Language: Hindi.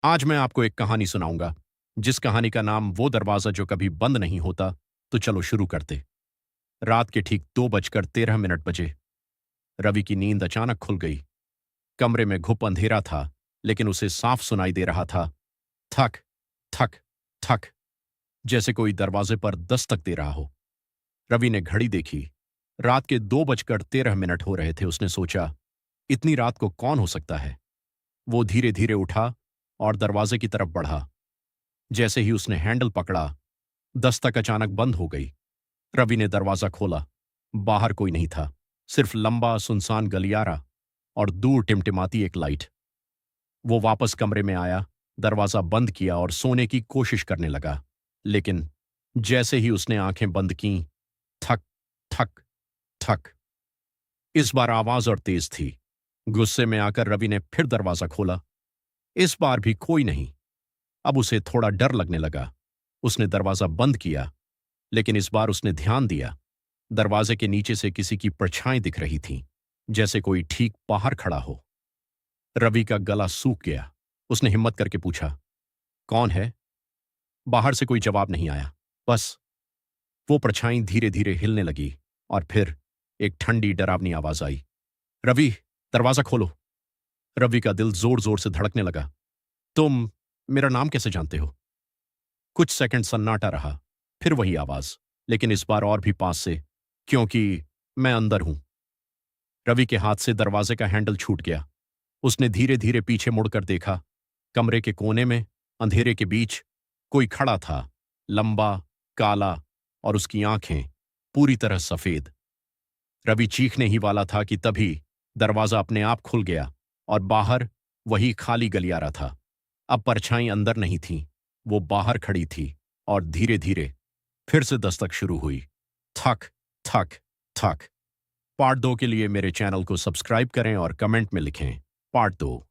आज मैं आपको एक कहानी सुनाऊंगा, जिस कहानी का नाम वो दरवाजा जो कभी बंद नहीं होता। तो चलो शुरू करते। रात के ठीक 2:13 बजे रवि की नींद अचानक खुल गई। कमरे में घुप अंधेरा था, लेकिन उसे साफ सुनाई दे रहा था, थक थक थक, जैसे कोई दरवाजे पर दस्तक दे रहा हो। रवि ने घड़ी देखी। रात के 2:13 हो रहे थे। उसने सोचा, इतनी रात को कौन हो सकता है। वो धीरे धीरे उठा और दरवाजे की तरफ बढ़ा। जैसे ही उसने हैंडल पकड़ा, दस्तक अचानक बंद हो गई। रवि ने दरवाजा खोला। बाहर कोई नहीं था, सिर्फ लंबा सुनसान गलियारा और दूर टिमटिमाती एक लाइट। वो वापस कमरे में आया, दरवाजा बंद किया और सोने की कोशिश करने लगा। लेकिन जैसे ही उसने आंखें बंद कीं, थक थक थक। इस बार आवाज और तेज थी। गुस्से में आकर रवि ने फिर दरवाजा खोला। इस बार भी कोई नहीं। अब उसे थोड़ा डर लगने लगा। उसने दरवाजा बंद किया, लेकिन इस बार उसने ध्यान दिया। दरवाजे के नीचे से किसी की परछाई दिख रही थी, जैसे कोई ठीक बाहर खड़ा हो। रवि का गला सूख गया। उसने हिम्मत करके पूछा, कौन है? बाहर से कोई जवाब नहीं आया। बस वो परछाई धीरे धीरे हिलने लगी और फिर एक ठंडी डरावनी आवाज आई, रवि, दरवाजा खोलो। रवि का दिल जोर जोर से धड़कने लगा। तुम मेरा नाम कैसे जानते हो? कुछ सेकंड सन्नाटा रहा। फिर वही आवाज, लेकिन इस बार और भी पास से, क्योंकि मैं अंदर हूं। रवि के हाथ से दरवाजे का हैंडल छूट गया। उसने धीरे धीरे पीछे मुड़कर देखा। कमरे के कोने में, अंधेरे के बीच, कोई खड़ा था, लंबा, काला, और उसकी आंखें पूरी तरह सफेद। रवि चीखने ही वाला था कि तभी दरवाजा अपने आप खुल गया और बाहर वही खाली गलियारा था। अब परछाई अंदर नहीं थी, वो बाहर खड़ी थी और धीरे धीरे फिर से दस्तक शुरू हुई। थक थक थक। पार्ट 2 के लिए मेरे चैनल को सब्सक्राइब करें और कमेंट में लिखें, पार्ट 2।